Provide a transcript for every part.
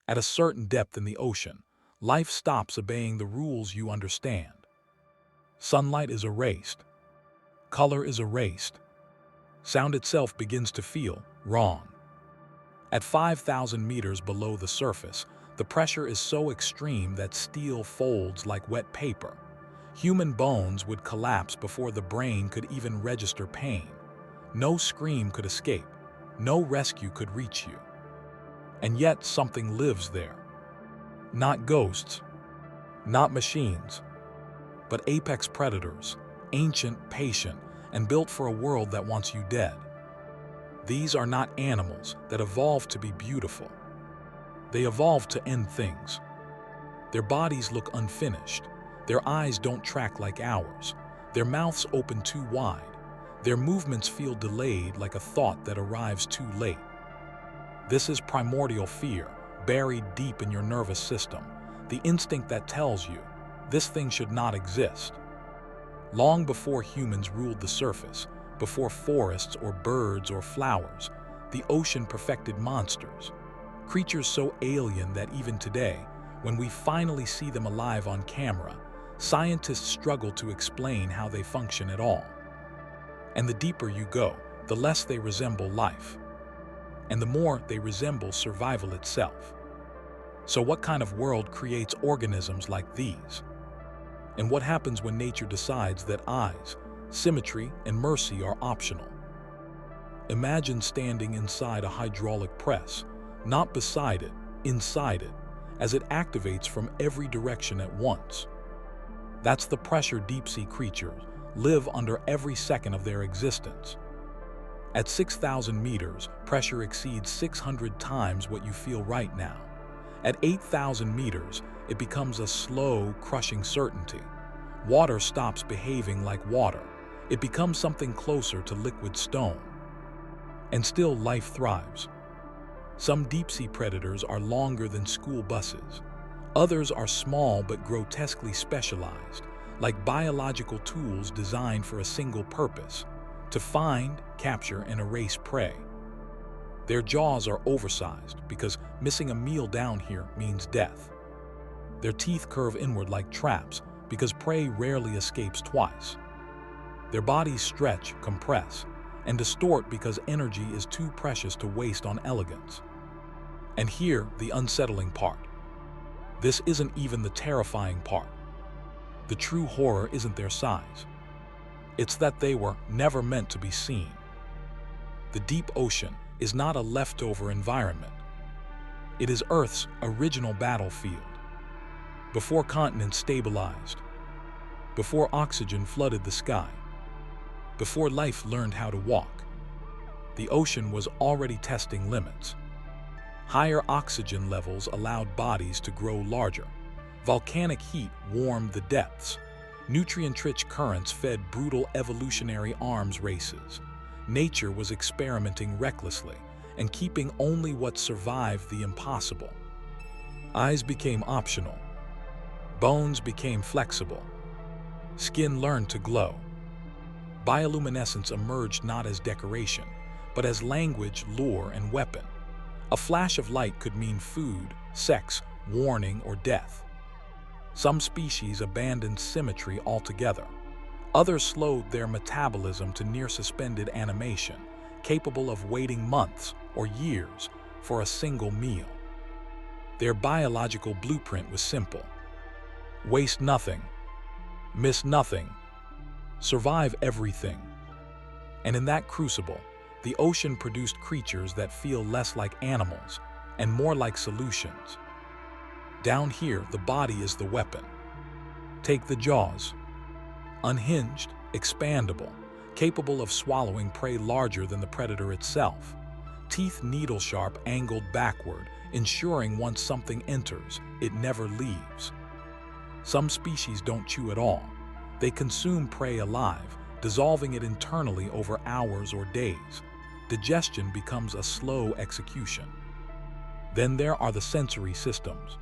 At a certain depth in the ocean, life stops obeying the rules you understand. Sunlight is erased. Color is erased. Sound itself begins to feel wrong. At 5,000 meters below the surface, the pressure is so extreme that steel folds like wet paper. Human bones would collapse before the brain could even register pain. No scream could escape. No rescue could reach you. And yet something lives there. Not ghosts, not machines, but apex predators, ancient, patient, and built for a world that wants you dead. These are not animals that evolved to be beautiful. They evolved to end things. Their bodies look unfinished. Their eyes don't track like ours. Their mouths open too wide. Their movements feel delayed like a thought that arrives too late. This is primordial fear, buried deep in your nervous system, the instinct that tells you, this thing should not exist. Long before humans ruled the surface, before forests or birds or flowers, the ocean perfected monsters. Creatures so alien that even today, when we finally see them alive on camera, scientists struggle to explain how they function at all. And the deeper you go, the less they resemble life. And the more they resemble survival itself. So what kind of world creates organisms like these? And what happens when nature decides that eyes, symmetry, and mercy are optional? Imagine standing inside a hydraulic press, not beside it, inside it, as it activates from every direction at once. That's the pressure deep-sea creatures live under every second of their existence. At 6,000 meters, pressure exceeds 600 times what you feel right now. At 8,000 meters, it becomes a slow, crushing certainty. Water stops behaving like water. It becomes something closer to liquid stone. And still life thrives. Some deep-sea predators are longer than school buses. Others are small but grotesquely specialized, like biological tools designed for a single purpose, to find, capture, and erase prey. Their jaws are oversized because missing a meal down here means death. Their teeth curve inward like traps because prey rarely escapes twice. Their bodies stretch, compress, and distort because energy is too precious to waste on elegance. And here, the unsettling part. This isn't even the terrifying part. The true horror isn't their size. It's that they were never meant to be seen. The deep ocean is not a leftover environment. It is Earth's original battlefield. Before continents stabilized, before oxygen flooded the sky, before life learned how to walk, the ocean was already testing limits. Higher oxygen levels allowed bodies to grow larger. Volcanic heat warmed the depths. Nutrient-rich currents fed brutal evolutionary arms races. Nature was experimenting recklessly and keeping only what survived the impossible. Eyes became optional. Bones became flexible. Skin learned to glow. Bioluminescence emerged not as decoration, but as language, lure, and weapon. A flash of light could mean food, sex, warning, or death. Some species abandoned symmetry altogether. Others slowed their metabolism to near-suspended animation, capable of waiting months or years for a single meal. Their biological blueprint was simple. Waste nothing, miss nothing, survive everything. And in that crucible, the ocean produced creatures that feel less like animals and more like solutions. Down here, the body is the weapon. Take the jaws. Unhinged, expandable, capable of swallowing prey larger than the predator itself. Teeth needle-sharp, angled backward, ensuring once something enters, it never leaves. Some species don't chew at all. They consume prey alive, dissolving it internally over hours or days. Digestion becomes a slow execution. Then there are the sensory systems.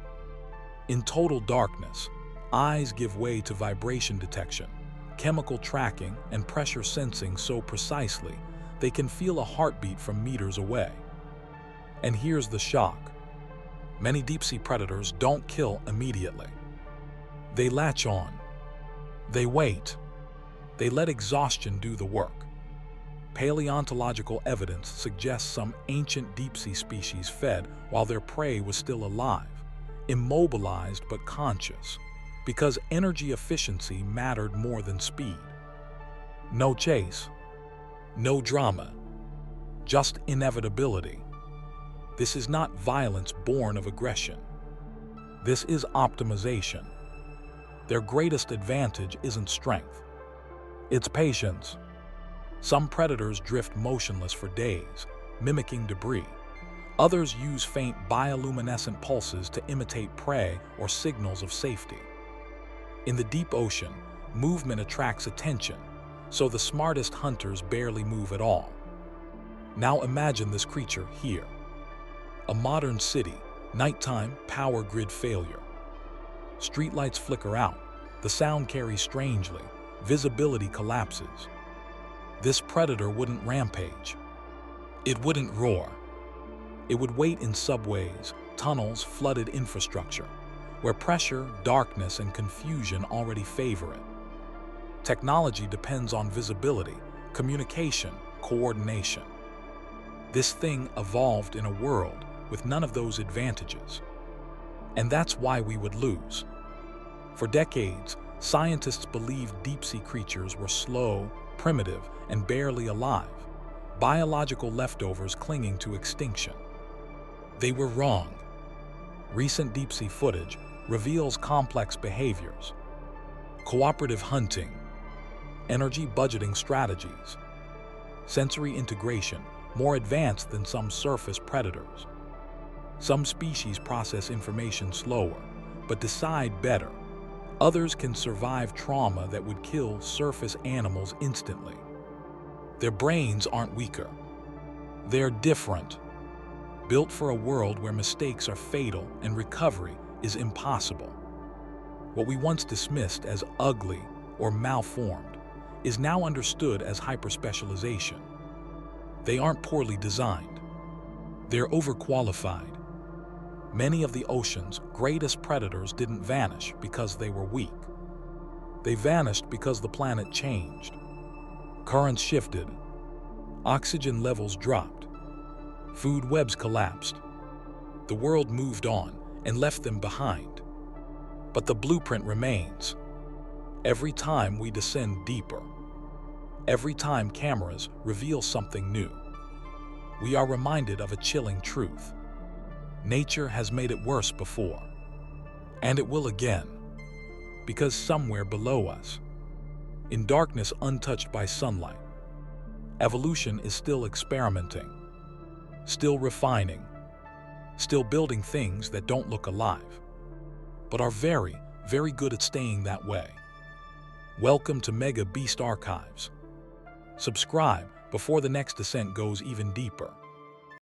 In total darkness, eyes give way to vibration detection, chemical tracking, and pressure sensing so precisely they can feel a heartbeat from meters away. And here's the shock. Many deep-sea predators don't kill immediately. They latch on. They wait. They let exhaustion do the work. Paleontological evidence suggests some ancient deep-sea species fed while their prey was still alive, immobilized but conscious, because energy efficiency mattered more than speed. No chase, no drama, just inevitability. This is not violence born of aggression. This is optimization. Their greatest advantage isn't strength. It's patience. Some predators drift motionless for days, mimicking debris. Others use faint bioluminescent pulses to imitate prey or signals of safety. In the deep ocean, movement attracts attention, so the smartest hunters barely move at all. Now imagine this creature here. A modern city, nighttime power grid failure. Streetlights flicker out, the sound carries strangely, visibility collapses. This predator wouldn't rampage. It wouldn't roar. It would wait in subways, tunnels, flooded infrastructure, where pressure, darkness, and confusion already favor it. Technology depends on visibility, communication, coordination. This thing evolved in a world with none of those advantages. And that's why we would lose. For decades, scientists believed deep-sea creatures were slow, primitive, and barely alive, biological leftovers clinging to extinction. They were wrong. Recent deep-sea footage reveals complex behaviors, cooperative hunting, energy budgeting strategies, sensory integration more advanced than some surface predators. Some species process information slower, but decide better. Others can survive trauma that would kill surface animals instantly. Their brains aren't weaker. They're different, built for a world where mistakes are fatal and recovery is impossible. What we once dismissed as ugly or malformed is now understood as hyperspecialization. They aren't poorly designed. They're overqualified. Many of the ocean's greatest predators didn't vanish because they were weak. They vanished because the planet changed. Currents shifted. Oxygen levels dropped. Food webs collapsed. The world moved on and left them behind. But the blueprint remains. Every time we descend deeper, every time cameras reveal something new, we are reminded of a chilling truth. Nature has made it worse before, and it will again, because somewhere below us, in darkness untouched by sunlight, evolution is still experimenting, still refining, still building things that don't look alive, but are very, very good at staying that way. Welcome to MEGABEAST Archives. Subscribe before the next descent goes even deeper.